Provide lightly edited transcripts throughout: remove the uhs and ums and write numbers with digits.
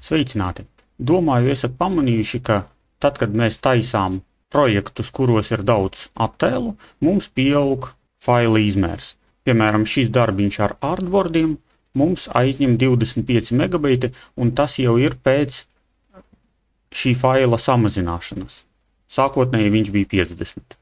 Sveicināti! Domāju, esat pamanījuši, ka tad, kad mēs taisām projektus, kuros ir daudz attēlu, mums pieaug faila izmērs. Piemēram, šis darbiņš ar artboardiem mums aizņem 25 megabaiti, un tas jau ir pēc šī faila samazināšanas. Sākotnēji viņš bija 50.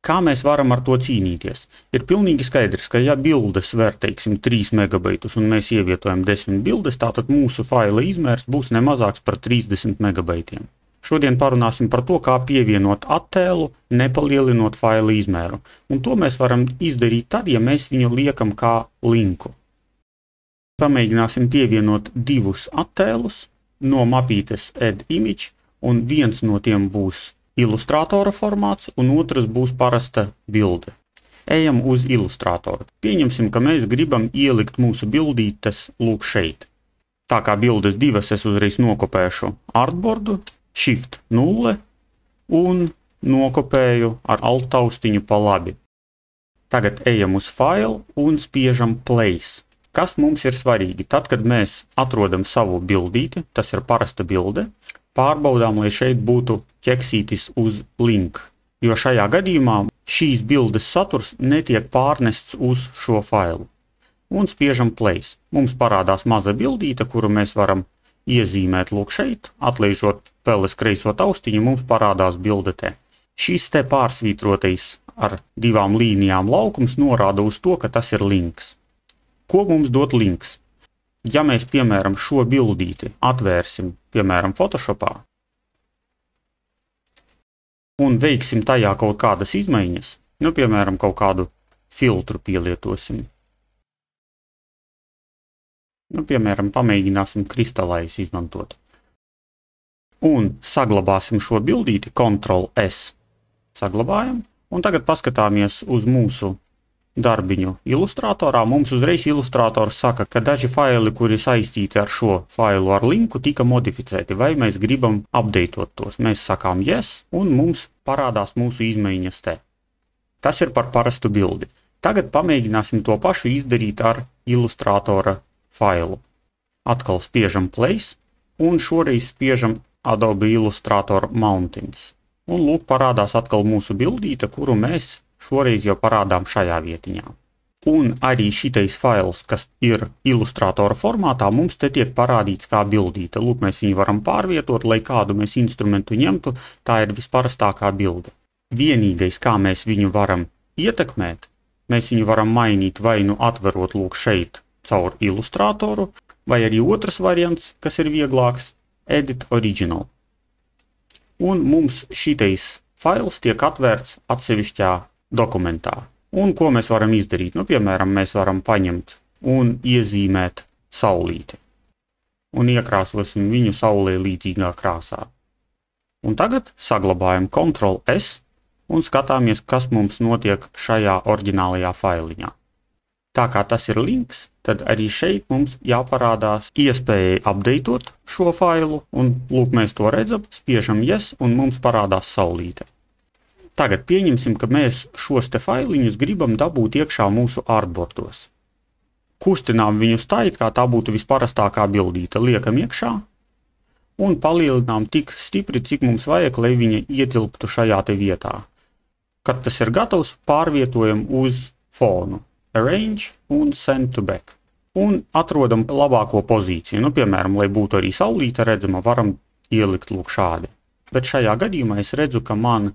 Kā mēs varam ar to cīnīties? Ir pilnīgi skaidrs, ka ja bildes ver, teiksim, 3 megabaitus un mēs ievietojam 10 bildes, tātad mūsu faila izmērs būs nemazāks par 30 megabaitiem. Šodien parunāsim par to, kā pievienot attēlu, nepalielinot faila izmēru. Un to mēs varam izdarīt tad, ja mēs viņu liekam kā linku. Pamēģināsim pievienot divus attēlus no mapītes Add Image, un viens no tiem būs ilustrātora formāts, un otrs būs parasta bilde. Ejam uz ilustrātoru. Pieņemsim, ka mēs gribam ielikt mūsu bildītes lūk šeit. Tā kā bildes divas es uzreiz nokopēšu artboardu, Shift 0 un nokopēju ar Alt taustiņu pa labi. Tagad ejam uz File un spiežam Place. Kas mums ir svarīgi? Tad, kad mēs atrodam savu bildīti, tas ir parasta bilde, pārbaudām, lai šeit būtu ķeksītis uz link, jo šajā gadījumā šīs bildes saturs netiek pārnests uz šo failu. Un spiežam Place. Mums parādās maza bildīte, kuru mēs varam iezīmēt lūk šeit, atlaižot peles kreiso taustiņu, mums parādās bilde te. Šis te pārsvītrotais ar divām līnijām laukums norāda uz to, ka tas ir links. Ko mums dod links? Ja mēs, piemēram, šo bildīti atvērsim, piemēram, Photoshopā, un veiksim tajā kaut kādas izmaiņas, piemēram, kaut kādu filtru pielietosim. Piemēram, pamēģināsim kristalais izmantot. Un saglabāsim šo bildīti, Ctrl+S. Saglabājam, un tagad paskatāmies uz mūsu darbiņu ilustrātorā. Mums uzreiz ilustrators saka, ka daži faili, kuri saistīti ar šo failu ar linku, tika modificēti, vai mēs gribam updateot tos. Mēs sakām yes, un mums parādās mūsu izmaiņas te. Tas ir par parastu bildi. Tagad pamēģināsim to pašu izdarīt ar ilustrātora failu. Atkal spiežam Place, un šoreiz spiežam Adobe Illustrator Mountains. Un lūk, parādās atkal mūsu bildīte, kuru mēs šoreiz jau parādām šajā vietiņā. Un arī šitais fails, kas ir ilustrātora formātā, mums te tiek parādīts kā bildīte. Lūk, mēs viņu varam pārvietot, lai kādu mēs instrumentu ņemtu, tā ir visparastākā bilde. Vienīgais, kā mēs viņu varam ietekmēt, mēs viņu varam mainīt vai nu atverot lūk šeit caur ilustrātoru, vai arī otrs variants, kas ir vieglāks, Edit Original. Un mums šitais fails tiek atvērts atsevišķā dokumentā. Un ko mēs varam izdarīt? Piemēram, mēs varam paņemt un iezīmēt saulīti. Un iekrāsosim viņu saulē līdzīgā krāsā. Un tagad saglabājam Ctrl+S un skatāmies, kas mums notiek šajā oriģinālajā failiņā. Tā kā tas ir links, tad arī šeit mums jāparādās iespējai updateot šo failu, un lūk, mēs to redzam, spiežam yes, un mums parādās saulīte. Tagad pieņemsim, ka mēs šos te failiņus gribam dabūt iekšā mūsu artboardos. Kustinām viņus tā, it kā tā būtu visparastākā bildīte, liekam iekšā, un palielinām tik stipri, cik mums vajag, lai viņa ietilptu šajā te vietā. Kad tas ir gatavs, pārvietojam uz fonu. Arrange un Send to Back. Un atrodam labāko pozīciju. Piemēram, lai būtu arī saulīte redzama, varam ielikt lūk šādi. Bet šajā gadījumā es redzu, ka man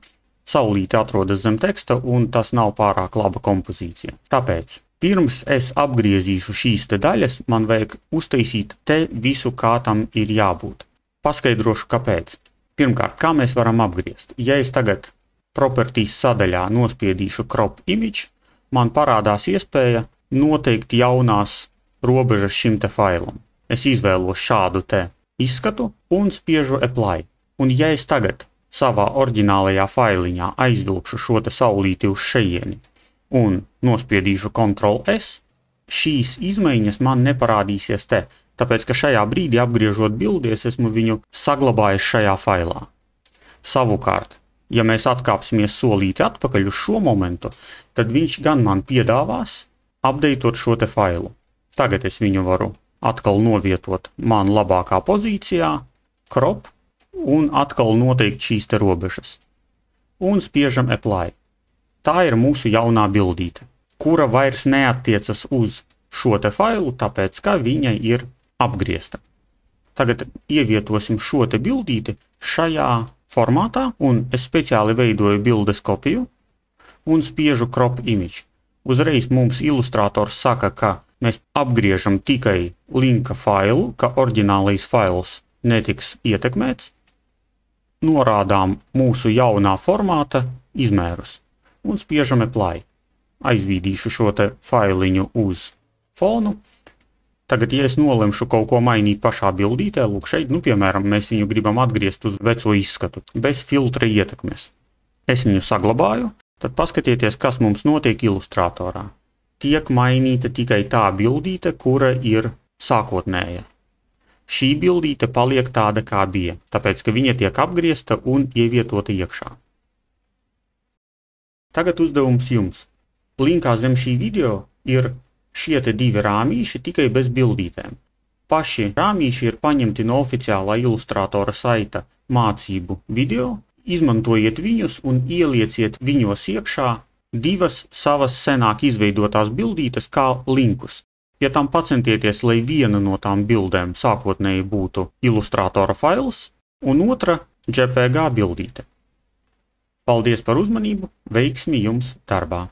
saulīte atrodas zem teksta, un tas nav pārāk laba kompozīcija. Tāpēc, pirms es apgriezīšu šīs te daļas, man vajag uztaisīt te visu, kā tam ir jābūt. Paskaidrošu, kāpēc. Pirmkārt, kā mēs varam apgriezt? Ja es tagad Properties sadaļā nospiedīšu Crop Image, man parādās iespēja noteikt jaunās robežas šim te failam. Es izvēlos šādu te izskatu un spiežu Apply. Un ja es tagad savā oriģinālajā failiņā aizvilkšu šo te saulīti uz šejieni un nospiedīšu Ctrl+S, šīs izmaiņas man neparādīsies te, tāpēc, ka šajā brīdī apgriežot bildi, es esmu viņu saglabājis šajā failā. Savukārt, ja mēs atkāpsimies solīti atpakaļ uz šo momentu, tad viņš gan man piedāvās updateot šo te failu. Tagad es viņu varu atkal novietot man labākā pozīcijā, crop, un atkal noteikt šīs te robežas. Un spiežam apply. Tā ir mūsu jaunā bildīte, kura vairs neattiecas uz šo te failu, tāpēc, ka viņa ir apgriezta. Tagad ievietosim šo te bildīti šajā formātā, un es speciāli veidoju bildes kopiju un spiežu crop image. Uzreiz mums ilustrators saka, ka mēs apgriežam tikai linka failu, ka oriģinālais fails netiks ietekmēts. Norādām mūsu jaunā formāta izmērus un spiežam apply. Aizvīdīšu šo te failiņu uz fonu. Tagad, ja es nolemšu kaut ko mainīt pašā bildītē, lūk šeit, piemēram, mēs viņu gribam atgriezt uz veco izskatu, bez filtra ietekmes. Es viņu saglabāju, tad paskatieties, kas mums notiek ilustratorā. Tiek mainīta tikai tā bildīte, kura ir sākotnēja. Šī bildīte paliek tāda, kā bija, tāpēc, ka viņa tiek apgriezta un ievietota iekšā. Tagad uzdevums jums. Linkā zem šī video ir šie te divi rāmīši tikai bez bildītēm. Paši rāmīši ir paņemti no oficiālā ilustratora saita mācību video. Izmantojiet viņus un ielieciet viņos iekšā divas savas senāk izveidotās bildītes kā linkus. Ja tam pacentieties, lai viena no tām bildēm sākotnēji būtu ilustratora fails un otra JPG bildīte. Paldies par uzmanību, veiksmi jums darbā!